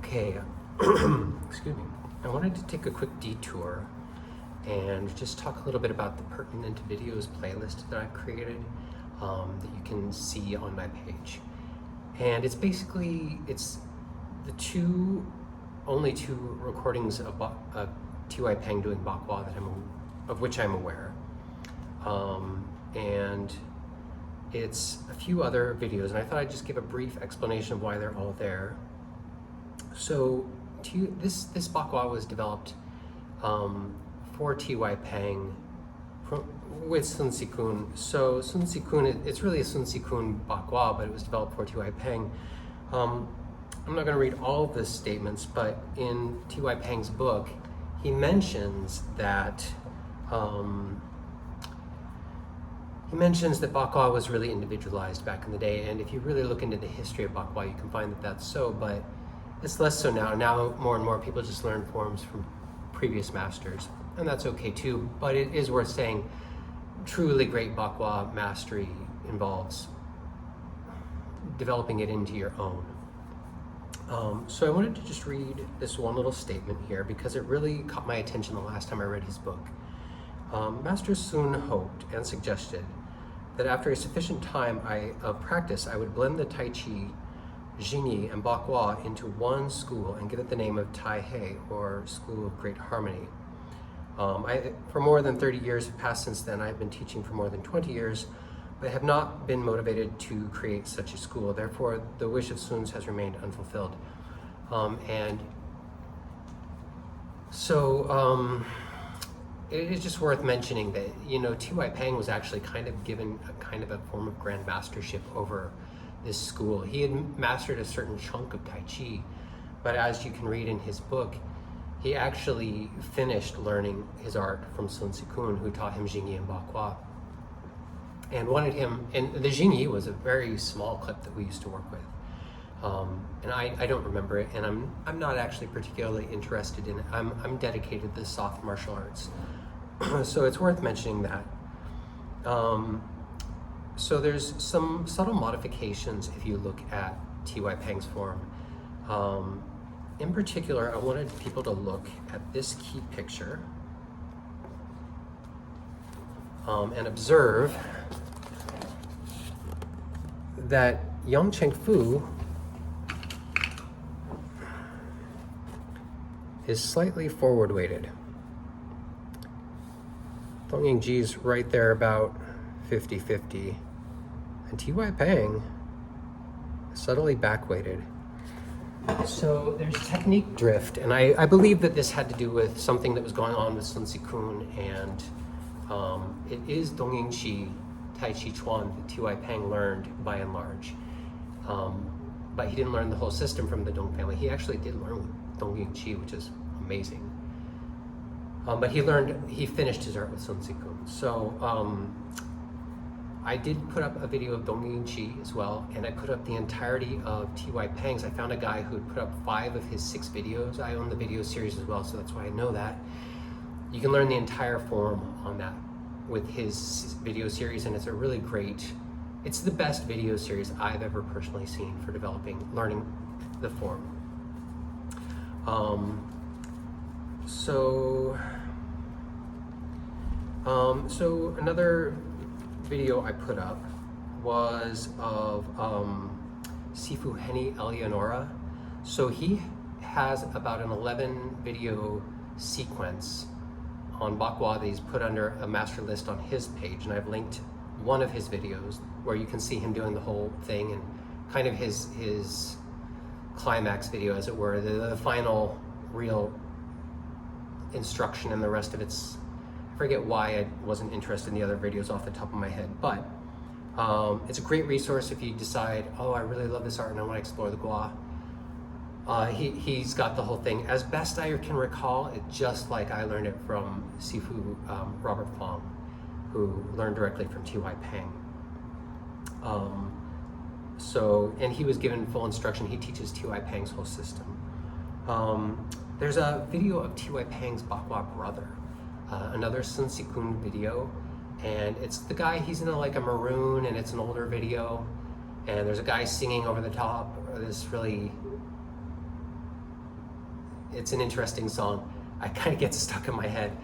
Okay, excuse me. I wanted to take a quick detour and just talk a little bit about the Pertinent videos playlist that I've created that you can see on my page. And it's basically, it's the only two recordings of T.Y. Pang doing Bakwa of which I'm aware. And it's a few other videos, and I thought I'd just give a brief explanation of why they're all there. So this Bakwa was developed for T.Y. Pang with Sun Si-kun. So Sun Si-kun, it's really a Sun Si-kun Bakwa, but it was developed for T.Y. Pang. I'm not going to read all of the statements, but in T.Y. Pang's book, he mentions that Bakwa was really individualized back in the day, and if you really look into the history of Bakwa, you can find that that's so, but it's less so now. Now more and more people just learn forms from previous masters, and that's okay too, but it is worth saying truly great Bakwa mastery involves developing it into your own. So I wanted to just read this one little statement here because it really caught my attention the last time I read his book. Master Sun hoped and suggested that after a sufficient time of practice, I would blend the Tai Chi, Jingyi, and Bakwa into one school and give it the name of Tai He, or School of Great Harmony. For more than 30 years have passed since then. I've been teaching for more than 20 years, but have not been motivated to create such a school. Therefore, the wish of Sun's has remained unfulfilled. It is just worth mentioning that, T.Y. Pang was actually kind of given a form of grand mastership over this school. He had mastered a certain chunk of Tai Chi, but as you can read in his book, he actually finished learning his art from Sun Si-kun, who taught him Jingyi and Bakwa, and wanted him. And the Jingyi was a very small clip that we used to work with, and I don't remember it, and I'm not actually particularly interested in it. I'm dedicated to the soft martial arts, so it's worth mentioning that. So there's some subtle modifications if you look at T.Y. Pang's form. In particular, I wanted people to look at this key picture and observe that Yang Cheng Fu is slightly forward weighted. Dong Ying Ji's right there about 50-50. And T.Y. Pang is subtly back weighted. So there's technique drift, and I believe that this had to do with something that was going on with Sun Si-kun, and it is Dong Ying Ji, Tai Chi Chuan that T.Y. Pang learned by and large. But he didn't learn the whole system from the Dong family. He actually did learn with Dong Ying Ji, which is amazing. But he finished his art with Sun Si-kun. So I did put up a video of Dong Ying Ji as well, and I put up the entirety of T.Y. Pang's. I found a guy who had put up 5 of his 6 videos. I own the video series as well, so that's why I know that. You can learn the entire form on that with his video series, and it's a really great, it's the best video series I've ever personally seen for learning the form. So another video I put up was of Sifu Henny Eleonora. So he has about an 11 video sequence on Bakwa that he's put under a master list on his page, and I've linked one of his videos where you can see him doing the whole thing and kind of his climax video, as it were, the final real instruction, and the rest of it's, I forget why I wasn't interested in the other videos off the top of my head, but it's a great resource if you decide, oh, I really love this art and I want to explore the Gua. He's got the whole thing. As best I can recall, it's just like I learned it from Sifu Robert Fong, who learned directly from T.Y. Pang. And he was given full instruction. He teaches T.Y. Pang's whole system. There's a video of T.Y. Pang's Bakwa brother, another Sun Si-kun video, and it's the guy, he's in a maroon, and it's an older video, and there's a guy singing over the top, this really it's an interesting song. I kind of get stuck in my head.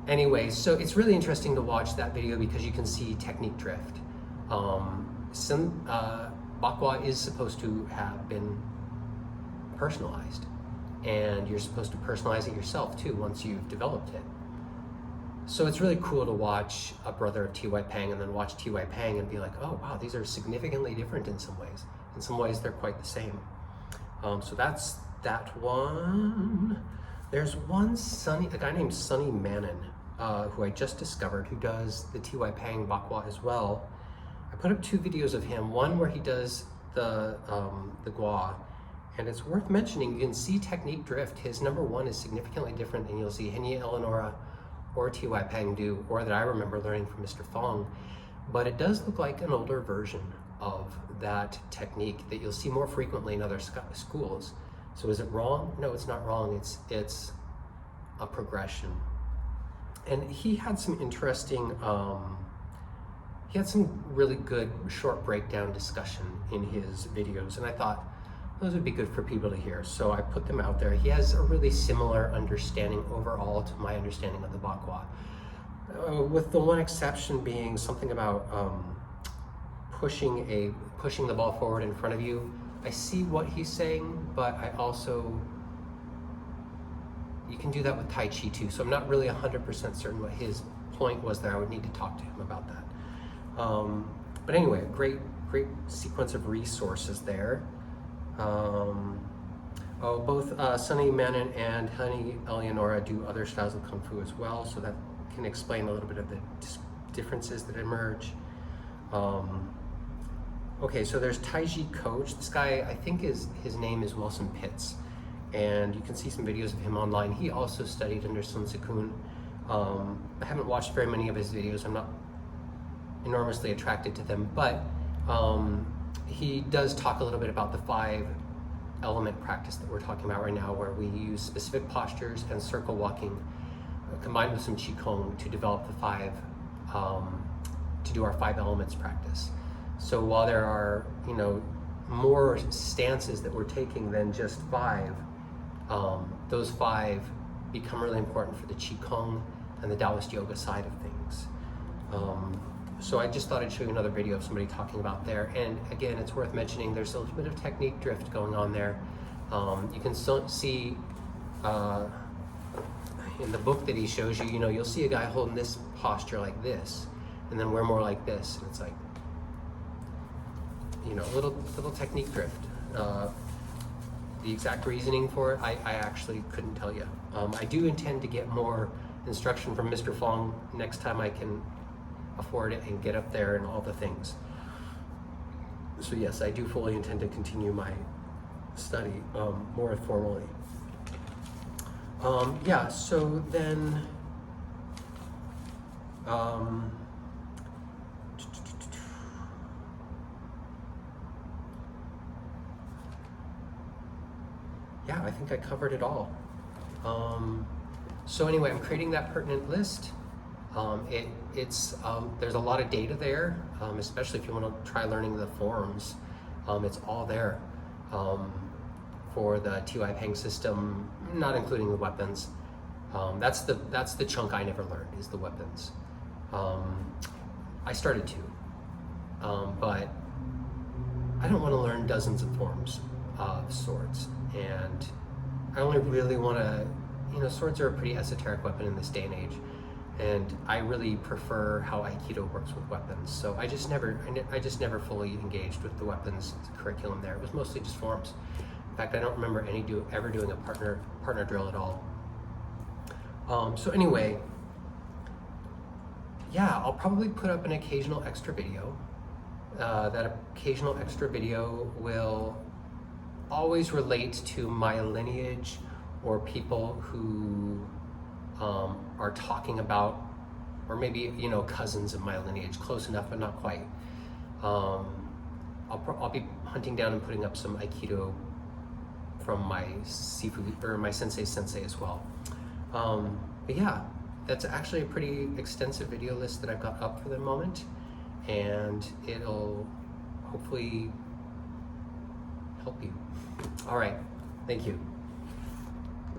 Anyway, so it's really interesting to watch that video because you can see technique drift. Bakwa is supposed to have been personalized, and you're supposed to personalize it yourself too once you've developed it. So it's really cool to watch a brother of T.Y. Pang and then watch T.Y. Pang and be like, oh wow, these are significantly different in some ways. In some ways, they're quite the same. So that's that one. There's one a guy named Sonny Manon, who I just discovered, who does the T.Y. Pang Bakwa as well. I put up 2 videos of him, one where he does the gua, and it's worth mentioning. You can see technique drift. His number 1 is significantly different than you'll see Henya Eleonora or T.Y. Pang do, or that I remember learning from Mr. Fong. But it does look like an older version of that technique that you'll see more frequently in other schools. So is it wrong? No, it's not wrong. It's a progression. And he had some interesting, he had some really good short breakdown discussion in his videos, and I thought those would be good for people to hear. So I put them out there. He has a really similar understanding overall to my understanding of the Bakwa, with the one exception being something about pushing the ball forward in front of you. I see what he's saying, but I also, you can do that with Tai Chi too. So I'm not really 100% certain what his point was there. I would need to talk to him about that. But anyway, great sequence of resources there. Both Sonny Manon and Henya Eleonora do other styles of Kung Fu as well, so that can explain a little bit of the differences that emerge. Okay, so there's Taiji Coach. This guy, I think his name is Wilson Pitts, and you can see some videos of him online. He also studied under Sun Sekun. I haven't watched very many of his videos. I'm not enormously attracted to them, but he does talk a little bit about the 5-element practice that we're talking about right now, where we use specific postures and circle walking combined with some Qigong to develop the 5, to do our 5 elements practice. So while there are, more stances that we're taking than just 5, those 5 become really important for the Qigong and the Taoist yoga side of things. So I just thought I'd show you another video of somebody talking about there. And again, it's worth mentioning there's a little bit of technique drift going on there. You can still see in the book that he shows you, you'll see a guy holding this posture like this, and then we're more like this. And it's like, little technique drift. The exact reasoning for it, I actually couldn't tell you. I do intend to get more instruction from Mr. Fong next time I can afford it and get up there and all the things. So yes, I do fully intend to continue my study more formally. Yeah, so then yeah, I think I covered it all. So anyway, I'm creating that pertinent list. There's a lot of data there, especially if you want to try learning the forms. It's all there for the T.Y. Pang system, not including the weapons. That's the chunk I never learned, is the weapons. I started to, but I don't want to learn dozens of forms of swords, and I only really want to, swords are a pretty esoteric weapon in this day and age, and I really prefer how Aikido works with weapons. So I just never fully engaged with the weapons curriculum there. It was mostly just forms. In fact, I don't remember ever doing a partner drill at all. So anyway, yeah, I'll probably put up an occasional extra video. That occasional extra video will always relate to my lineage or people who are talking about, or maybe cousins of my lineage, close enough but not quite. I'll be hunting down and putting up some Aikido from my Sifu or my sensei as well. But yeah, that's actually a pretty extensive video list that I've got up for the moment, and it'll hopefully help you. All right, thank you.